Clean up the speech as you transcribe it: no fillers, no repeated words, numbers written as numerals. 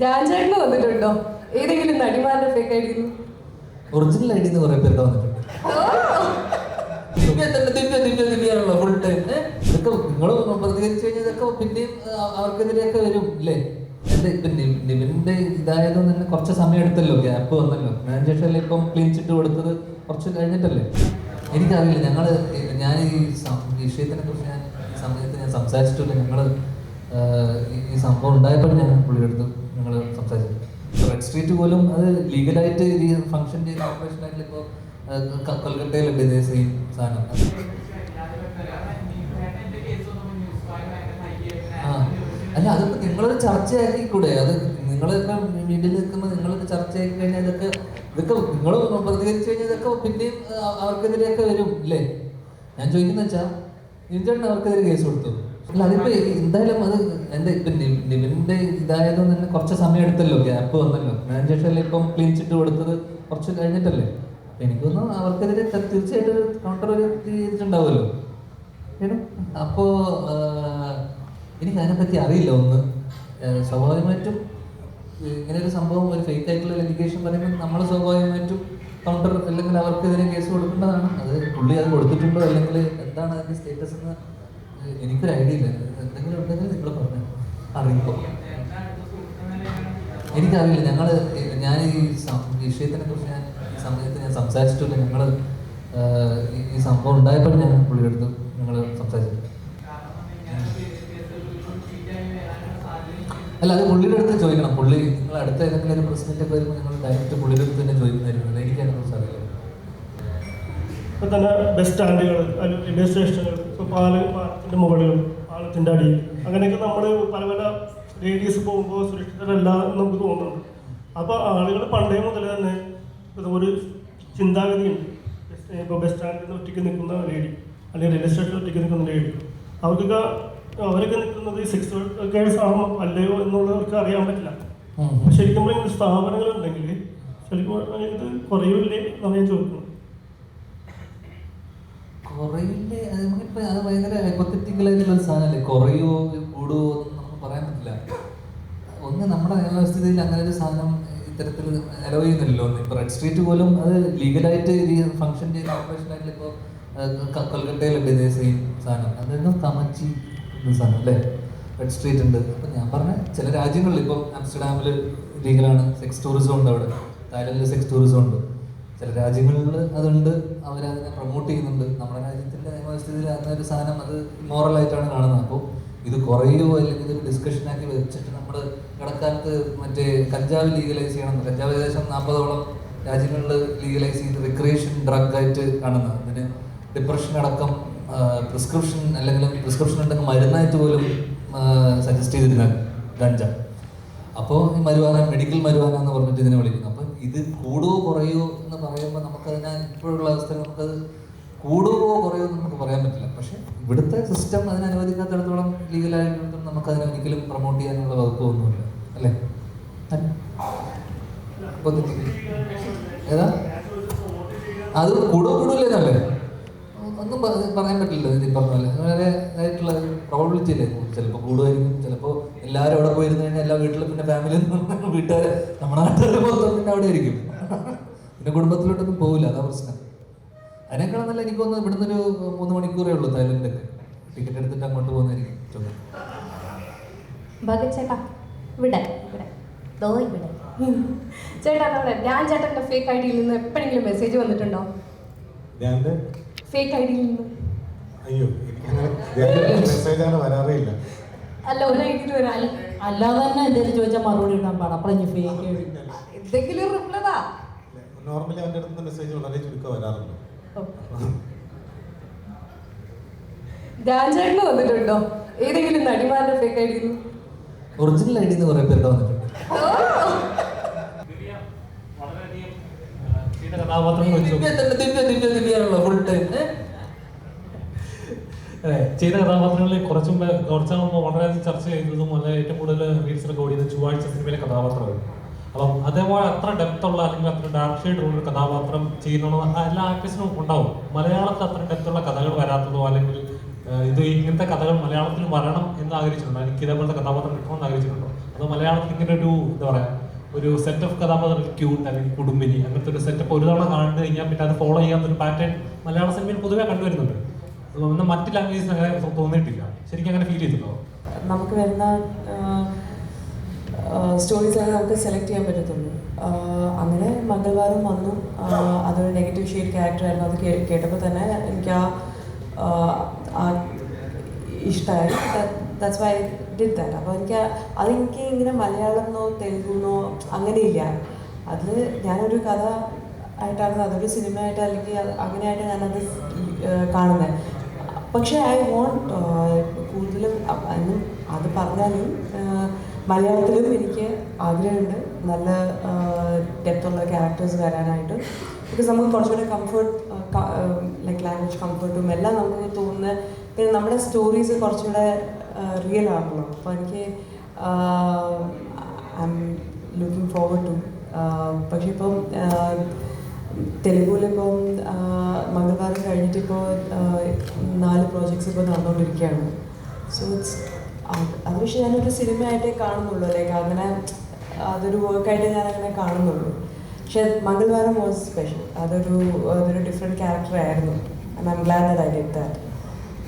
ഡാൻസേട്ടന് വന്നിട്ടുണ്ടോ? ഏതെങ്കിലും നടിമാരുടെ fake I D? Original I D എന്ന് കുറെ പേരുടെ വന്നിട്ടുണ്ട്. ദിവ്യാണല്ലോ ഫുൾ ടൈം. ഇതൊക്കെ നിങ്ങൾ പ്രതികരിച്ചു കഴിഞ്ഞാൽ ഇതൊക്കെ പിന്നെയും അവർക്കെതിരെയൊക്കെ വരും അല്ലേ? എന്റെ ഇപ്പൊ നിവിന്റെ ഇതായത് തന്നെ കുറച്ച് സമയം എടുത്തല്ലോ, ഗ്യാപ്പ് വന്നല്ലോ. ഞാൻ ശേഷം ഇപ്പം ക്ലീൻ ചിറ്റ് കൊടുത്തത് കുറച്ച് കഴിഞ്ഞിട്ടല്ലേ? എനിക്കറിയില്ല. ഞാൻ ഈ വിഷയത്തിനെ കുറിച്ച് ഈ സമയത്ത് ഞാൻ സംസാരിച്ചിട്ടില്ല. ഈ സംഭവം ഉണ്ടായപ്പോൾ ഞാൻ പുള്ളിയെടുത്ത് ഞങ്ങൾ സംസാരിച്ചു. റെഡ് സ്ട്രീറ്റ് പോലും അത് ലീഗലായിട്ട് ഈ ഫംഗ്ഷൻ ചെയ്യുന്ന ഓപ്പറേഷൻ ആയിട്ട് ഇപ്പോൾ കൊൽക്കത്തയിലുണ്ട് ഇതേ സെയിം സാധനം. അല്ല, അതിപ്പോൾ നിങ്ങളൊരു ചർച്ചയാക്കിക്കൂടെ? അത് നിങ്ങളിപ്പോൾ മീഡിയയിൽ നിൽക്കുമ്പോൾ നിങ്ങളൊരു ചർച്ചയാക്കി കഴിഞ്ഞാൽ ഇതൊക്കെ നിങ്ങൾ പ്രതികരിച്ചു കഴിഞ്ഞാൽ ഇതൊക്കെ പിന്നെയും അവർക്കെതിരെയൊക്കെ വരും അല്ലേ? ഞാൻ ചോദിക്കുന്ന വെച്ചാൽ നിവിൻചേട്ടൻ അവർക്കെതിരെ കേസ് കൊടുത്തു. അല്ല, അതിപ്പോൾ എന്തായാലും അത് എന്താ ഇപ്പം നിവിൻ്റെ ഇതായത് തന്നെ കുറച്ച് സമയം എടുത്തല്ലോ, ഗ്യാപ്പ് വന്നല്ലോ. ഞാൻ ശേഷം ഇപ്പം ക്ലീൻ ചിറ്റ് കൊടുത്തത് കുറച്ച് കഴിഞ്ഞിട്ടല്ലേ? എനിക്കൊന്നും അവർക്കെതിരെ തീർച്ചയായിട്ടും ഒരു കൗണ്ടർ ചെയ്തിട്ടുണ്ടാവുമല്ലോ. അപ്പോൾ എനിക്ക് അതിനെപ്പറ്റി അറിയില്ല. ഒന്ന് സ്വാഭാവികമായിട്ടും ഇങ്ങനെ ഒരു സംഭവം, ഒരു ഫേക്ക് ആയിട്ടുള്ള എഡ്യൂക്കേഷൻ പറയുമ്പോൾ നമ്മൾ സ്വാഭാവികമായിട്ടും കൗണ്ടർ അല്ലെങ്കിൽ അവർക്കെതിരെ കേസ് കൊടുക്കേണ്ടതാണ്. അത് പുള്ളി അത് കൊടുത്തിട്ടുണ്ടോ അല്ലെങ്കിൽ എന്താണ് അതിൻ്റെ സ്റ്റേറ്റസ് എന്ന് എനിക്കൊരു ഐഡിയ ഇല്ല. എന്തെങ്കിലും ഉണ്ടെങ്കിൽ നിങ്ങൾ പറഞ്ഞു അറിയിപ്പോൾ. എനിക്കറിയില്ല. ഞാൻ ഈ വിഷയത്തിനെ കുറിച്ച് ഈ സമയത്ത് ഞാൻ സംസാരിച്ചിട്ടില്ല. ഈ സംഭവം ഉണ്ടായപ്പോൾ ഞാൻ പുള്ളിയെടുത്ത് ഞങ്ങൾ സംസാരിച്ചു. അല്ല, അത് പുള്ളിയുടെ അടുത്ത് ചോദിക്കണം. പുള്ളി നിങ്ങൾ അടുത്ത ഏതെങ്കിലും ഒരു പ്രശ്നത്തിൻ്റെ വരുമ്പോൾ നിങ്ങൾ ഡയറക്റ്റ് പുള്ളിയുടെ അടുത്ത് തന്നെ ചോദിക്കുന്നതായിരിക്കും. എനിക്ക് അതിനെക്കുറിച്ച് അറിയില്ല. ഇപ്പം തന്നെ ബസ് സ്റ്റാൻഡുകൾ, റെയിൽവേ സ്റ്റേഷനുകൾ, ഇപ്പോൾ പാലത്തിൻ്റെ മുകളിലും പാലത്തിൻ്റെ അടിയിൽ അങ്ങനെയൊക്കെ നമ്മൾ പല പല റേഡിയസ് പോകുമ്പോൾ സുരക്ഷിതരല്ല എന്ന് നമുക്ക് തോന്നുന്നുണ്ട്. അപ്പോൾ ആളുകൾ പണ്ടേ മുതൽ തന്നെ ഒരു ചിന്താഗതിയുണ്ട്. ഇപ്പോൾ ബസ് സ്റ്റാൻഡിൽ ഒറ്റയ്ക്ക് നിൽക്കുന്ന ലേഡി അല്ലെങ്കിൽ റെയിൽവേ സ്റ്റേഷനിൽ ഒറ്റയ്ക്ക് നിൽക്കുന്ന ലേഡി, അവരൊക്കെ നിൽക്കുന്നത് സെക്സ് കേസ് ആണോ അല്ലയോ എന്നുള്ളവർക്ക് അറിയാൻ പറ്റില്ല. ശരിക്കും പറഞ്ഞാൽ സ്ഥാപനങ്ങളുണ്ടെങ്കിൽ ശരിക്കും ഇത് കുറയില്ലേ എന്നാണ് ഞാൻ ചോദിക്കുന്നത്. കുറയില്ലേ? നമുക്കിപ്പോൾ അത് ഭയങ്കര ഹൈപ്പോത്തറ്റിക്കലായിട്ടുള്ള സാധനമല്ലേ. കുറയോ കൂടുമോ ഒന്നും നമുക്ക് പറയാൻ പറ്റില്ല. ഒന്ന് നമ്മുടെ നിയമവ്യവസ്ഥയിൽ അങ്ങനെ ഒരു സാധനം ഇത്തരത്തിൽ അലോ ചെയ്യുന്നില്ലല്ലോ. ഇപ്പോൾ റെഡ് സ്ട്രീറ്റ് പോലും അത് ലീഗലായിട്ട് ഈ ഫംഗ്ഷൻ ചെയ്യുന്ന ഓപ്പറേഷൻ ആയിട്ട് ഇപ്പോൾ കൊൽക്കത്തയിലുണ്ട് ഇതേ സെയിം സാധനം. അതൊന്നും കമച്ചി സാധനം അല്ലേ? റെഡ് സ്ട്രീറ്റ് ഉണ്ട്. അപ്പം ഞാൻ പറഞ്ഞ ചില രാജ്യങ്ങളിൽ ഇപ്പം ആംസ്റ്റർഡാമിൽ ലീഗലാണ്, സെക്സ് ടൂറിസം ഉണ്ട് അവിടെ. തായ്ലൻഡിൽ സെക്സ് ടൂറിസം ഉണ്ട്. ചില രാജ്യങ്ങളിൽ അതുണ്ട്, അവരതിനെ പ്രൊമോട്ട് ചെയ്യുന്നുണ്ട്. നമ്മുടെ രാജ്യത്തിൻ്റെ നിയമവ്യവസ്ഥയിൽ അങ്ങനൊരു സാധനം അത് മോറലായിട്ടാണ് കാണുന്നത്. അപ്പോൾ ഇത് കുറയോ അല്ലെങ്കിൽ ഇതൊരു ഡിസ്കഷനാക്കി വെച്ചിട്ട് നമ്മൾ ഇടക്കാലത്ത് മറ്റേ കഞ്ചാവ് ലീഗലൈസ് ചെയ്യണം. കഞ്ചാവ് ഏകദേശം 40ഓളം രാജ്യങ്ങളിൽ ലീഗലൈസ് ചെയ്ത് റിക്രിയേഷൻ ഡ്രഗായിട്ട് കാണുന്നത്. അതിന് ഡിപ്രഷൻ അടക്കം പ്രിസ്ക്രിപ്ഷൻ അല്ലെങ്കിൽ പ്രിസ്ക്രിപ്ഷൻ ഉണ്ടെങ്കിൽ മരുന്നായിട്ട് പോലും സജസ്റ്റ് ചെയ്തിരുന്നത് ഗഞ്ച. അപ്പോൾ ഈ മരുവാന, മെഡിക്കൽ മരുവാന എന്ന് പറഞ്ഞിട്ട് ഇതിനെ വിളിക്കുന്നു. അപ്പം ഇത് കൂടുവോ കുറയോ എന്ന് പറയുമ്പോൾ നമുക്കതിനെ ഇപ്പോഴുള്ള അവസ്ഥയിൽ നമുക്കത് കൂടുവോ കുറയോ എന്ന് നമുക്ക് പറയാൻ പറ്റില്ല. പക്ഷേ ഇവിടുത്തെ സിസ്റ്റം അതിനെ അനുവദിക്കാത്തിടത്തോളം ലീഗലായിട്ടും നമുക്കതിനെ ഒരിക്കലും പ്രൊമോട്ട് ചെയ്യാനുള്ള വകുപ്പൊന്നുമില്ല അല്ലേ? ഏതാ അത് കൂടുതലല്ലേ? ഒന്നും പറയാൻ പറ്റില്ല. ഇത് പറഞ്ഞ പോലെ വളരെ ആയിട്ടുള്ള പ്രോബിലിറ്റി അല്ലേ. ചിലപ്പോൾ കൂടുമായിരിക്കും, ചിലപ്പോൾ എല്ലാവരും അവിടെ പോയിരുന്നു കഴിഞ്ഞാൽ എല്ലാ വീട്ടിലും പിന്നെ ഫാമിലി വീട്ടുകാർ നമ്മുടെ നാട്ടുകാർ മൊത്തം പിന്നെ അവിടെ ആയിരിക്കും. പിന്നെ കുടുംബത്തിലോട്ടൊന്നും പോകില്ല, അതാ പ്രശ്നം. അതിനേക്കാളും നല്ല എനിക്ക് തോന്നുന്നു ഇവിടുന്ന് ഒരു 3 മണിക്കൂറേ ഉള്ളൂ തായ്ലൻഡൊക്കെ. ടിക്കറ്റ് എടുത്തിട്ട് അങ്ങോട്ട് പോകുന്നതായിരിക്കും. ചേട്ടാ, ഞാൻ ചേട്ടൻ്റെ ഫേക്ക് ഐ ഡിയിൽ നിന്ന് എപ്പോഴെങ്കിലും മെസ്സേജ് വന്നിട്ടുണ്ടോ? ഫേക്ക് ഐ ഡിയിൽ നിന്ന്? അയ്യോ, മെസ്സേജ് വരാറേ ഇല്ല. അല്ല, ഒരു ഐ ഡിയിൽ വരാൻ അല്ലാതെ തന്നെ എന്തെങ്കിലും ചോദിച്ചാൽ മറുപടി ഇടാൻ പാടാം. അപ്പം ഫേക്ക് എന്തെങ്കിലും റിപ്ലൈ നോർമലി അവൻ്റെ അടുത്ത് മെസ്സേജ് വളരെ ചുരുക്കം വരാറുണ്ട്. ഡാൻസേട്ടന് വന്നിട്ടുണ്ടോ? ഏതെങ്കിലും നടിമാരുടെ fake I D? Original I D എന്ന് കുറെ പേരുടെ വന്നിട്ടുണ്ട്. ദിവ്യാണല്ലോ ഫുൾ ടൈം. ചെയ്ത കഥാപാത്രങ്ങളിൽ കുറച്ചാകുമ്പോൾ വളരെയധികം ചർച്ച ചെയ്തതും ഏറ്റവും കൂടുതൽ റീൽസിലൊക്കെ ഓടിയത് ചൊവ്വാഴ്ച സിനിമയിലെ കഥാപാത്രമാണ്. അപ്പം അതേപോലെ അത്ര ഡെപ്തുള്ള അല്ലെങ്കിൽ അത്ര ഡാർക്ക് ഷെയ്ഡ് ഉള്ള ഒരു കഥാപാത്രം ചെയ്യുന്ന എല്ലാ ആക്ടേഴ്സിനും ഉണ്ടാവും. മലയാളത്തിൽ അത്ര ഡെപ്തുള്ള കഥകൾ വരാത്തതോ അല്ലെങ്കിൽ ഇത് ഇങ്ങനത്തെ കഥകൾ മലയാളത്തിൽ വരണം എന്ന് ആഗ്രഹിച്ചിട്ടുണ്ടോ? എനിക്ക് ഇതേപോലത്തെ കഥാപാത്രം കിട്ടണമെന്ന് ആഗ്രഹിച്ചിട്ടുണ്ടോ? അതോ മലയാളത്തിൽ ഇങ്ങനെ ഒരു എന്താ പറയുക ഒരു സെറ്റ് ഓഫ് കഥാപാത്രങ്ങൾ ക്യൂട്ട് അല്ലെങ്കിൽ കുടുംബിനി അങ്ങനത്തെ ഒരു സെറ്റപ്പ് ഒരു തവണ കണ്ടു കഴിഞ്ഞാൽ പിന്നെ അത് ഫോളോ ചെയ്യാത്തൊരു പാറ്റേൺ മലയാള സിനിമയിൽ പൊതുവെ കണ്ടുവരുന്നുണ്ട്. എന്നാൽ മറ്റ് ലാംഗ്വേജസ് അങ്ങനെ തോന്നിയിട്ടില്ല. ശരിക്കും അങ്ങനെ ഫീൽ ചെയ്തിട്ടുണ്ടോ? നമുക്ക് വരുന്ന സ്റ്റോറീസാണ് നമുക്ക് സെലക്ട് ചെയ്യാൻ പറ്റത്തുള്ളൂ. അങ്ങനെ മംഗൾവാരം വന്നു, അതൊരു നെഗറ്റീവ് ഷെയ്ഡ് ക്യാരക്ടറായിരുന്നു. അത് കേട്ടപ്പോൾ തന്നെ എനിക്ക് ഇഷ്ടമായി. That's why did that. അപ്പോൾ അതെനിക്ക് ഇങ്ങനെ മലയാളമെന്നോ തെലുഗുന്നോ അങ്ങനെയില്ല. അതിൽ ഞാനൊരു കഥ ആയിട്ടാണ്, അതൊരു സിനിമ ആയിട്ട് അല്ലെങ്കിൽ അങ്ങനെയായിട്ട് ഞാനത് കാണുന്നത്. പക്ഷേ ഐ വോണ്ട് കൂടുതലും അത് പറഞ്ഞാലും മലയാളത്തിലും എനിക്ക് ആഗ്രഹമുണ്ട് നല്ല ഡെപ്തുള്ള ക്യാരക്ടേഴ്സ് വരാനായിട്ട്. ബിക്കോസ് നമുക്ക് കുറച്ചുകൂടെ കംഫർട്ട് ലൈക്ക് ലാംഗ്വേജ് കംഫർട്ടും എല്ലാം നമുക്ക് തോന്നുന്ന, പിന്നെ നമ്മുടെ സ്റ്റോറീസ് കുറച്ചുകൂടെ റിയൽ ആണല്ലോ. അപ്പോൾ എനിക്ക് I am looking forward to. പക്ഷേ ഇപ്പം തെലുഗുവിലിപ്പം മംഗൾവാരം കഴിഞ്ഞിട്ടിപ്പോൾ 4 പ്രോജക്ട്സ് ഇപ്പോൾ നടന്നുകൊണ്ടിരിക്കുകയാണ്. സോ ഇറ്റ്സ് അത് പക്ഷേ ഞാനൊരു സിനിമയായിട്ടേ കാണുന്നുള്ളൂ. ലൈക്ക് അങ്ങനെ അതൊരു വർക്കായിട്ട് ഞാനങ്ങനെ കാണുന്നുള്ളൂ. പക്ഷേ മംഗൾവാരം വാസ് സ്പെഷ്യൽ. അതൊരു ഡിഫറെൻറ്റ് ക്യാരക്ടർ ആയിരുന്നു. And I M GLAAD that I did that.